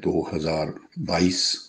2022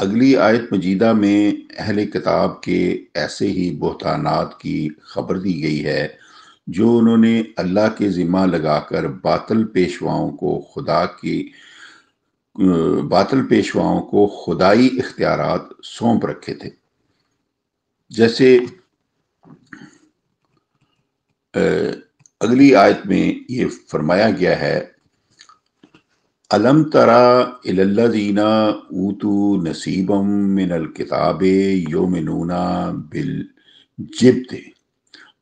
اگلی آیت مجیدہ میں اہل کتاب کے ایسے ہی بہتانات کی خبر دی گئی ہے جو انہوں نے اللہ کے ذمہ لگا کر باطل پیشواؤں کو خدائی اختیارات سونپ رکھے تھے. جیسے اگلی آیت میں یہ فرمایا گیا ہے، الم ترى الى الذين اوتوا نصيبا من الكتاب يؤمنون بالجبت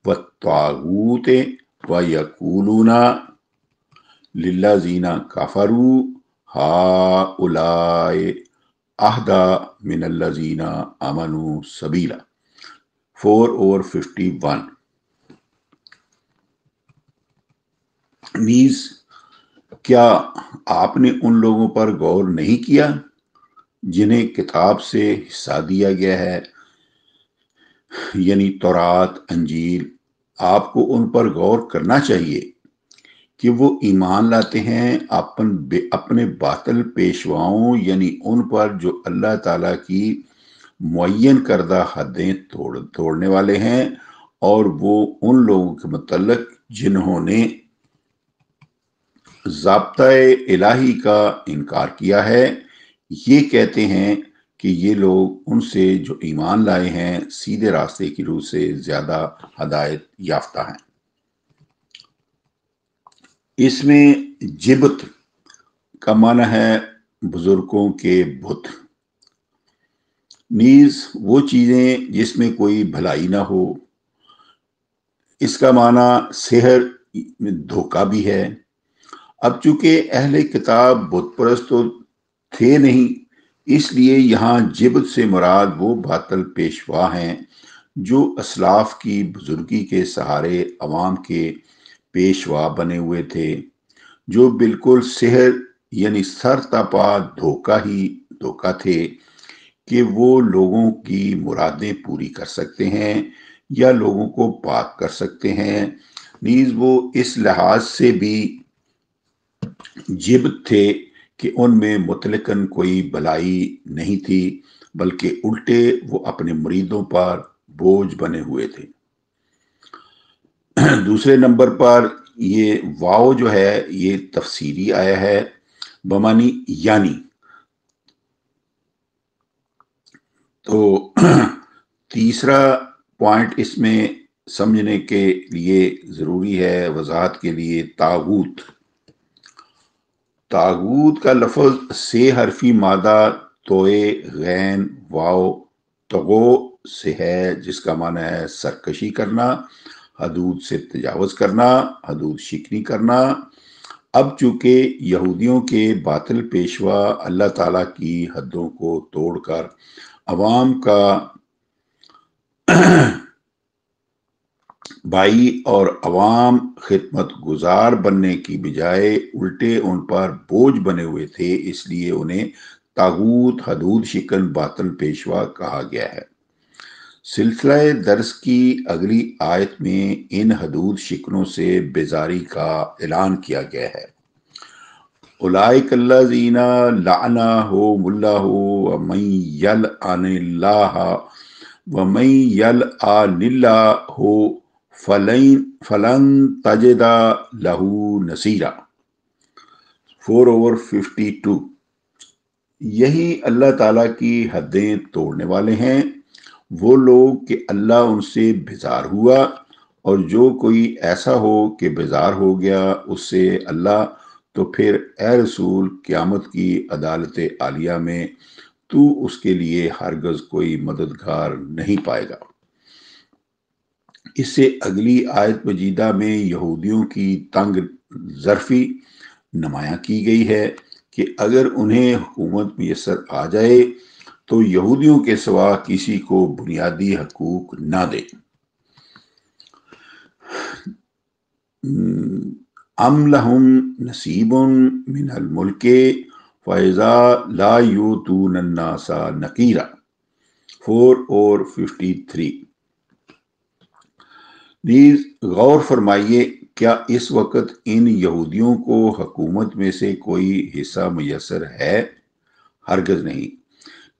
والطاغوت ويقولون للذين كفروا هؤلاء اهدى من الذين آمنوا سبيلا. 4/51. نیز کیا آپ نے ان لوگوں پر غور نہیں کیا جنہیں کتاب سے حصہ دیا گیا ہے، یعنی تورات، انجیل؟ آپ کو ان پر غور کرنا چاہیے کہ وہ ایمان لاتے ہیں اپنے باطل پیشواؤں، یعنی ان پر جو اللہ تعالیٰ کی معین کردہ حدیں توڑنے والے ہیں، اور وہ ان لوگوں کے متعلق جنہوں نے ضابطۂ الہی کا انکار کیا ہے، یہ کہتے ہیں کہ یہ لوگ ان سے جو ایمان لائے ہیں سیدھے راستے کی روح سے زیادہ ہدایت یافتہ ہیں. اس میں جبت کا معنی ہے بزرگوں کے بت، نیز وہ چیزیں جس میں کوئی بھلائی نہ ہو. اس کا معنی سحر میں دھوکہ بھی ہے. اب چونکہ اہل کتاب بت پرست تو تھے نہیں، اس لیے یہاں جبت سے مراد وہ باطل پیشوا ہیں جو اسلاف کی بزرگی کے سہارے عوام کے پیشوا بنے ہوئے تھے، جو بالکل سحر یعنی سر تپا دھوکہ تھے کہ وہ لوگوں کی مرادیں پوری کر سکتے ہیں یا لوگوں کو پاک کر سکتے ہیں. نیز وہ اس لحاظ سے بھی جبت تھے کہ ان میں مطلقاً کوئی بھلائی نہیں تھی، بلکہ الٹے وہ اپنے مریدوں پر بوجھ بنے ہوئے تھے. دوسرے نمبر پر یہ واو جو ہے یہ تفسیری آیا ہے بمانی یعنی. تو تیسرا پوائنٹ اس میں سمجھنے کے لیے ضروری ہے، وضاحت کے لیے، طاغوت. طاغوت کا لفظ 6 حرفی مادہ توئے غین واو تغو سے ہے، جس کا معنی ہے سرکشی کرنا، حدود سے تجاوز کرنا، حدود شکنی کرنا. اب چونکہ یہودیوں کے باطل پیشوا اللہ تعالیٰ کی حدوں کو توڑ کر عوام کا بھائی اور عوام خدمت گزار بننے کی بجائے الٹے ان پر بوجھ بنے ہوئے تھے، اس لیے انہیں طاغوت، حدود شکن باطل پیشوا کہا گیا ہے. سلسلہ درس کی اگلی آیت میں ان حدود شکنوں سے بیزاری کا اعلان کیا گیا ہے. اولئک الذین لعنہم اللہ ومن یلعن اللہ ومن یلعن اللہ فلن تجد لہ نصیرا. 4/52. یہی اللہ تعالیٰ کی حدیں توڑنے والے ہیں وہ لوگ کہ اللہ ان سے بیزار ہوا، اور جو کوئی ایسا ہو کہ بیزار ہو گیا اس سے اللہ، تو پھر اے رسول قیامت کی عدالت عالیہ میں تو اس کے لیے ہرگز کوئی مددگار نہیں پائے گا. اس سے اگلی آیت مجیدہ میں یہودیوں کی تنگ ظرفی نمایاں کی گئی ہے کہ اگر انہیں حکومت میسر آ جائے تو یہودیوں کے سوا کسی کو بنیادی حقوق نہ دے. ام لہم نصیب من الملک فاذا لا یؤتون الناس نقیرا. 4/53. نیز غور فرمائیے، کیا اس وقت ان یہودیوں کو حکومت میں سے کوئی حصہ میسر ہے؟ ہرگز نہیں.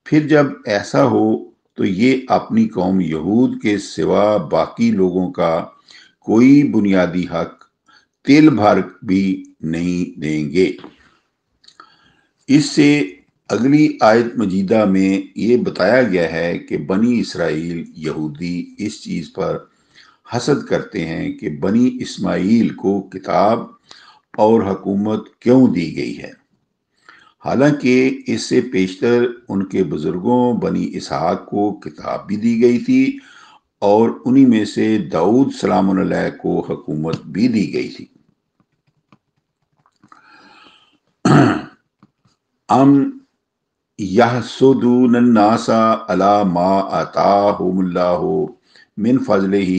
پھر جب ایسا ہو تو یہ اپنی قوم یہود کے سوا باقی لوگوں کا کوئی بنیادی حق تل بھر بھی نہیں دیں گے۔ اس سے اگلی آیت مجیدہ میں یہ بتایا گیا ہے کہ بنی اسرائیل یہودی اس چیز پر حسد کرتے ہیں کہ بنی اسماعیل کو کتاب اور حکومت کیوں دی گئی ہے، حالانکہ اس سے پیشتر ان کے بزرگوں بنی اسحاق کو کتاب بھی دی گئی تھی اور انہی میں سے داؤد سلام علیہ کو حکومت بھی دی گئی تھی۔ ام یحسدون الناس علی ما آتاہم اللہ من فضلہ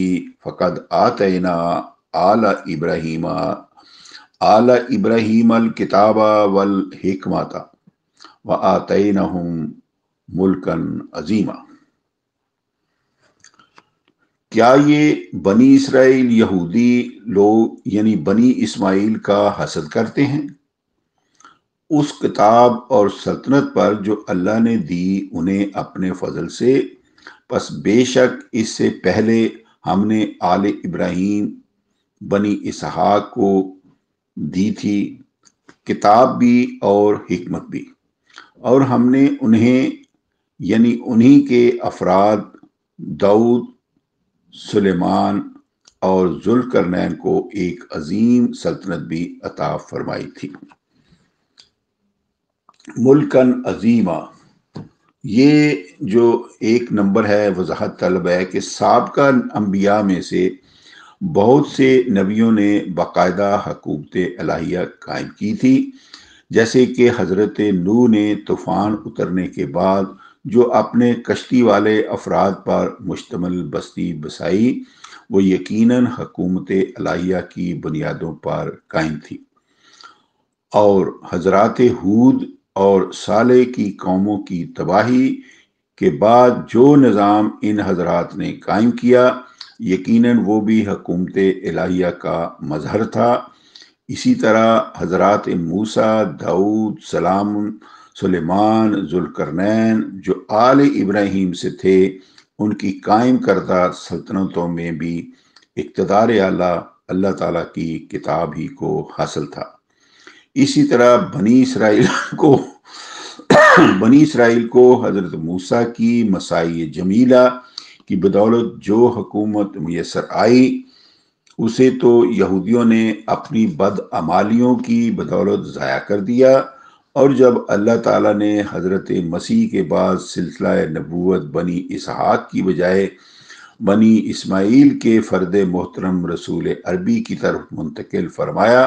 فقد آتینا آل ابراہیم الکتاب والحکمت وآتینہم ملکا عظیما۔ کیا یہ بنی اسرائیل یہودی لوگ یعنی بنی اسماعیل کا حسد کرتے ہیں اس کتاب اور سلطنت پر جو اللہ نے دی انہیں اپنے فضل سے؟ پس بے شک اس سے پہلے ہم نے آل ابراہیم بنی اسحاق کو دی تھی کتاب بھی اور حکمت بھی، اور ہم نے انہیں یعنی انہی کے افراد داؤد، سلیمان اور ذوالقرنین کو ایک عظیم سلطنت بھی عطا فرمائی تھی۔ ملکن عظیمہ، یہ جو ایک نمبر ہے وضاحت طلب ہے کہ سابقہ انبیاء میں سے بہت سے نبیوں نے باقاعدہ حکومت الہیہ قائم کی تھی، جیسے کہ حضرت نوح نے طوفان اترنے کے بعد جو اپنے کشتی والے افراد پر مشتمل بستی بسائی وہ یقیناً حکومت الہیہ کی بنیادوں پر قائم تھی، اور حضرات ہود اور صالح کی قوموں کی تباہی کے بعد جو نظام ان حضرات نے قائم کیا یقیناً وہ بھی حکومت الہیہ کا مظہر تھا۔ اسی طرح حضرات موسیٰ، داؤد، سلیمان، ذوالقرنین جو آل ابراہیم سے تھے ان کی قائم کردہ سلطنتوں میں بھی اقتدار اعلیٰ اللہ تعالیٰ کی کتاب ہی کو حاصل تھا۔ اسی طرح بنی اسرائیل کو حضرت موسیٰ کی مساعی جمیلہ کی بدولت جو حکومت میسر آئی اسے تو یہودیوں نے اپنی بدعمالیوں کی بدولت ضائع کر دیا، اور جب اللہ تعالیٰ نے حضرت مسیح کے بعد سلسلہ نبوت بنی اسحاق کی بجائے بنی اسماعیل کے فرد محترم رسول عربی کی طرف منتقل فرمایا،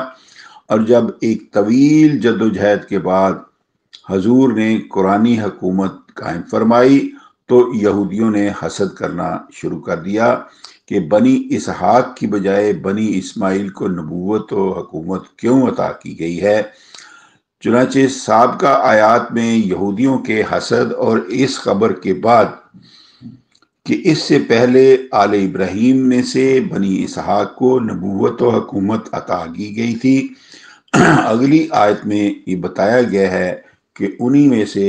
اور جب ایک طویل جدوجہد کے بعد حضور نے قرآنی حکومت قائم فرمائی تو یہودیوں نے حسد کرنا شروع کر دیا کہ بنی اسحاق کی بجائے بنی اسماعیل کو نبوت و حکومت کیوں عطا کی گئی ہے۔ چنانچہ سابقہ آیات میں یہودیوں کے حسد اور اس خبر کے بعد کہ اس سے پہلے آل ابراہیم میں سے بنی اسحاق کو نبوت و حکومت عطا کی گئی تھی، اگلی آیت میں یہ بتایا گیا ہے کہ انہی میں سے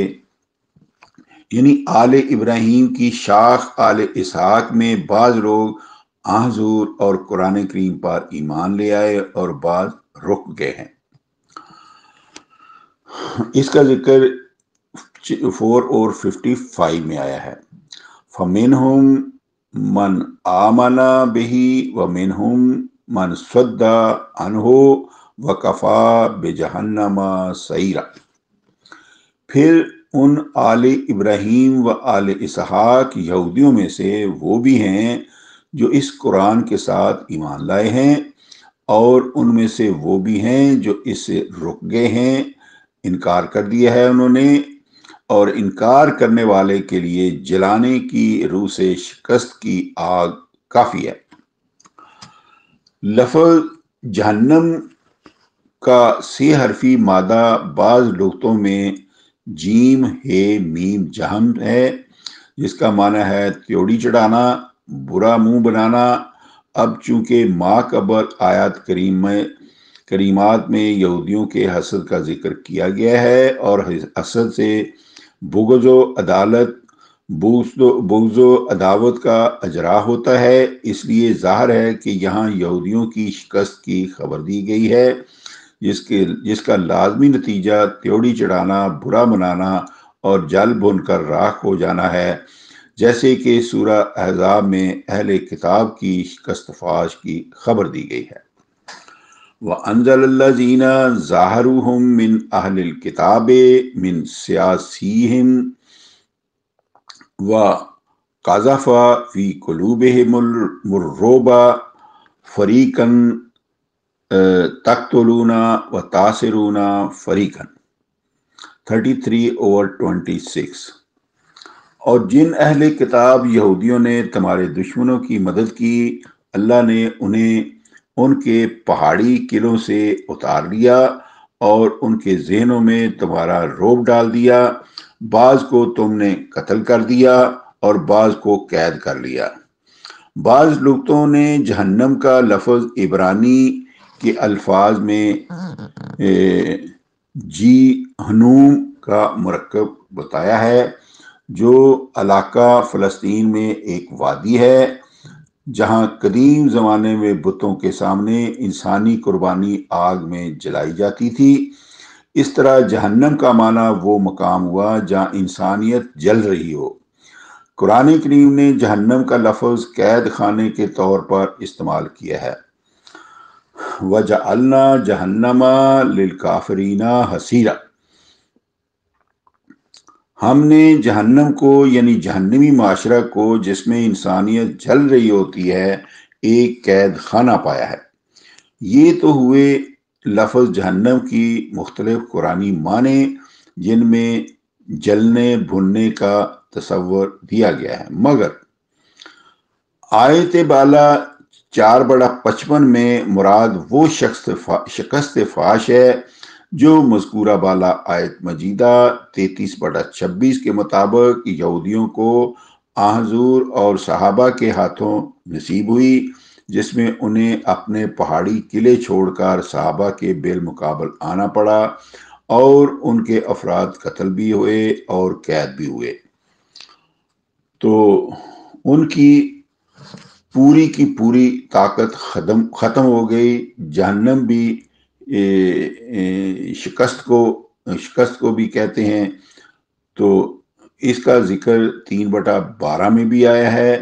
یعنی آل ابراہیم کی شاخ آل اسحاق میں بعض لوگ حضور اور قرآن کریم پر ایمان لے آئے اور بعض رک گئے ہیں۔ اس کا ذکر 4 اور 55 میں آیا ہے۔ فَمِنْهُمْ مَنْ آمَنَ بِهِ وَمِنْهُمْ مَنْ صَدَّ عَنْهُ وَكَفَى بِجَهَنَّمَ سَعِيرًا۔ پھر ان آل ابراہیم و آل اسحاق یہودیوں میں سے وہ بھی ہیں جو اس قرآن کے ساتھ ایمان لائے ہیں، اور ان میں سے وہ بھی ہیں جو اس سے رک گئے ہیں، انکار کر دیا ہے انہوں نے، اور انکار کرنے والے کے لیے جلانے کی روح سے شکست کی آگ کافی ہے۔ لفظ جہنم کا 6 حرفی مادہ بعض لغتوں میں جیم ہے میم جہم ہے، جس کا معنی ہے تیوڑی چڑھانا، برا منہ بنانا۔ اب چونکہ ما قبل آیات کریمات میں یہودیوں کے حسد کا ذکر کیا گیا ہے اور حسد سے بغض و عدالت بغض و عداوت کا اجرا ہوتا ہے، اس لیے ظاہر ہے کہ یہاں یہودیوں کی شکست کی خبر دی گئی ہے، جس کا لازمی نتیجہ تیوڑی چڑھانا، برا منانا اور جل بھن کر راکھ ہو جانا ہے، جیسے کہ سورہ احزاب میں اہل کتاب کی شکست فاش کی خبر دی گئی ہے۔ وَأَنزَلَ الَّذِينَ ظَاهَرُوهُم مِّنْ أَهْلِ الْكِتَابِ مِّن سِيَاسِيهِمْ وَقَذَفَ فِي قُلُوبِهِمُ الرُّعْبَ فَرِيقًا تَقْتُلُونَ وَتَأْسِرُونَ فَرِيقًا 33/26۔ اور جن اہل کتاب یہودیوں نے تمہارے دشمنوں کی مدد کی، اللہ نے انہیں ان کے پہاڑی قلعوں سے اتار لیا اور ان کے ذہنوں میں تمہارا رعب ڈال دیا، بعض کو تم نے قتل کر دیا اور بعض کو قید کر لیا۔ بعض لوگوں نے جہنم کا لفظ عبرانی کے الفاظ میں جہنم کا مرکب بتایا ہے، جو علاقہ فلسطین میں ایک وادی ہے جہاں قدیم زمانے میں بتوں کے سامنے انسانی قربانی آگ میں جلائی جاتی تھی۔ اس طرح جہنم کا معنی وہ مقام ہوا جہاں انسانیت جل رہی ہو۔ قرآن کریم نے جہنم کا لفظ قید خانے کے طور پر استعمال کیا ہے۔ وَجَعَلْنَا جَهَنَّمَ لِلْكَافِرِينَ حَصِيرًا، ہم نے جہنم کو یعنی جہنمی معاشرہ کو جس میں انسانیت جل رہی ہوتی ہے ایک قید خانہ پایا ہے۔ یہ تو ہوئے لفظ جہنم کی مختلف قرآنی معنی جن میں جلنے بھننے کا تصور دیا گیا ہے، مگر آیت بالا 4/55 میں مراد وہ شکست فاش ہے جو مذکورہ بالا آیت مجیدہ 33/26 کے مطابق یہودیوں کو حضور اور صحابہ کے ہاتھوں نصیب ہوئی، جس میں انہیں اپنے پہاڑی قلعے چھوڑ کر صحابہ کے بالمقابل آنا پڑا اور ان کے افراد قتل بھی ہوئے اور قید بھی ہوئے۔ تو ان کی پوری طاقت ختم ہو گئی۔ جہنم بھی شکست کو بھی کہتے ہیں، تو اس کا ذکر 3/12 میں بھی آیا ہے۔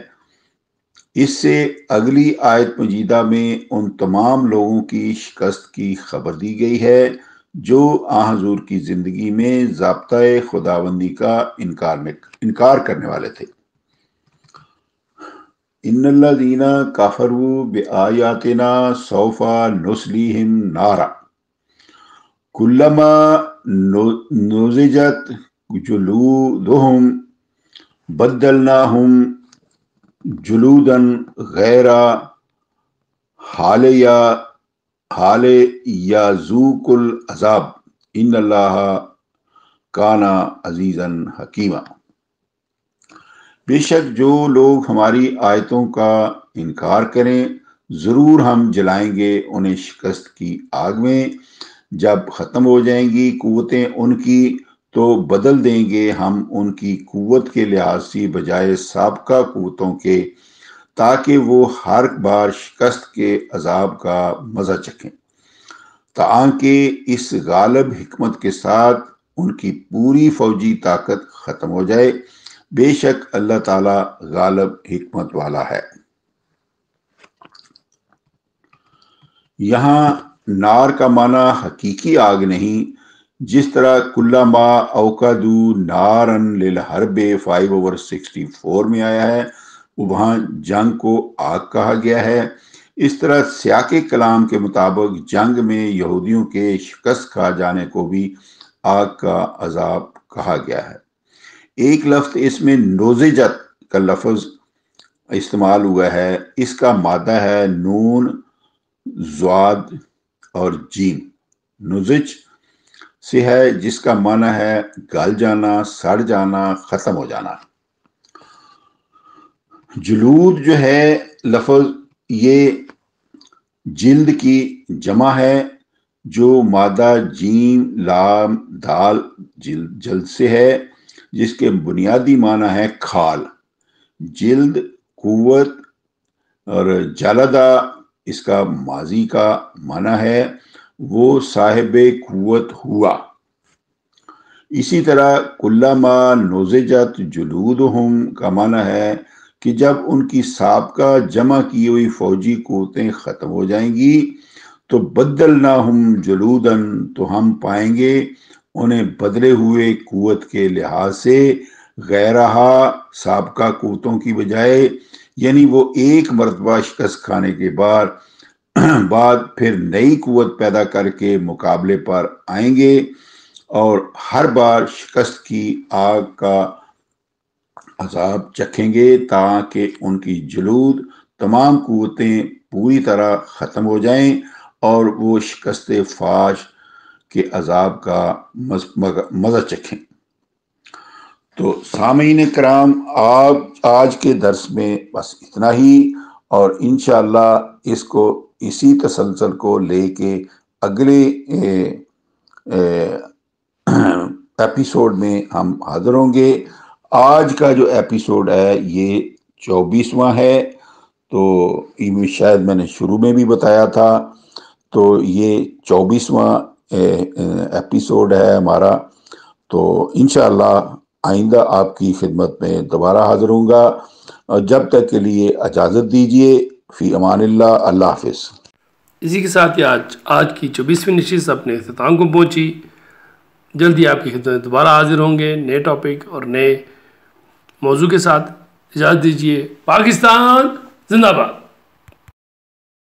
اس سے اگلی آیت مجیدہ میں ان تمام لوگوں کی شکست کی خبر دی گئی ہے جو حضور کی زندگی میں ضابطۂ خداوندی کا انکار کرنے والے تھے۔ ان الذین کفروا بآیاتنا سوف نصلیہم نارا کلما نضجت جلودہم بدلناہم جلودا غیر حال یذوق العذاب ان اللہ کان عزیزا حکیما۔ بے شک جو لوگ ہماری آیتوں کا انکار کریں ضرور ہم جلائیں گے انہیں شکست کی آگ میں۔ جب ختم ہو جائیں گی قوتیں ان کی تو بدل دیں گے ہم ان کی قوت کے لحاظ سے بجائے سابقہ قوتوں کے، تاکہ وہ ہر بار شکست کے عذاب کا مزہ چکھیں، تاکہ اس غالب حکمت کے ساتھ ان کی پوری فوجی طاقت ختم ہو جائے۔ بے شک اللہ تعالی غالب حکمت والا ہے۔ یہاں نار کا معنی حقیقی آگ نہیں، جس طرح کلما اوقدوا نارا للحرب 5/64 میں آیا ہے، وہاں جنگ کو آگ کہا گیا ہے۔ اس طرح سیاق کلام کے مطابق جنگ میں یہودیوں کے شکست کھا جانے کو بھی آگ کا عذاب کہا گیا ہے۔ ایک لفظ اس میں نوزجت کا لفظ استعمال ہوا ہے، اس کا مادہ ہے نون زواد اور جیم۔ نزج سے ہے جس کا معنی ہے گل جانا، سڑ جانا، ختم ہو جانا۔ جلود جو ہے لفظ یہ جلد کی جمع ہے جو مادہ جیم لام دال جلد سے ہے، جس کے بنیادی معنی ہے کھال، جلد، قوت، اور جلدہ اس کا ماضی کا معنی ہے وہ صاحب قوت ہوا۔ اسی طرح کلما نضجت جلودہم کا معنی ہے کہ جب ان کی سابقہ جمع کی ہوئی فوجی قوتیں ختم ہو جائیں گی تو بدلناہم جلودن، تو ہم پائیں گے انہیں بدلے ہوئے قوت کے لحاظ سے غیرہا، سابقہ قوتوں کی بجائے، یعنی وہ ایک مرتبہ شکست کھانے کے بعد پھر نئی قوت پیدا کر کے مقابلے پر آئیں گے اور ہر بار شکست کی آگ کا عذاب چکھیں گے تاکہ ان کی جلود تمام قوتیں پوری طرح ختم ہو جائیں اور وہ شکست فاش کے عذاب کا مزہ چکھیں۔ تو سامعین کرام، آج کے درس میں بس اتنا ہی، اور انشاءاللہ اسی تسلسل کو لے کے اگلے ایپیسوڈ میں ہم حاضر ہوں گے۔ آج کا جو ایپیسوڈ ہے یہ 24واں ہے، تو شاید میں نے شروع میں بھی بتایا تھا، تو یہ 24واں ایپیسوڈ ہے ہمارا۔ تو انشاءاللہ آئندہ آپ کی خدمت میں دوبارہ حاضر ہوں گا، اور جب تک کے لیے اجازت دیجیے۔ فی امان اللہ، اللہ حافظ۔ اسی کے ساتھ ہی آج کی 24ویں نشست اپنے اختتام کو پہنچی۔ جلدی آپ کی خدمت میں دوبارہ حاضر ہوں گے نئے ٹاپک اور نئے موضوع کے ساتھ۔ اجازت دیجیے۔ پاکستان زندہ باد۔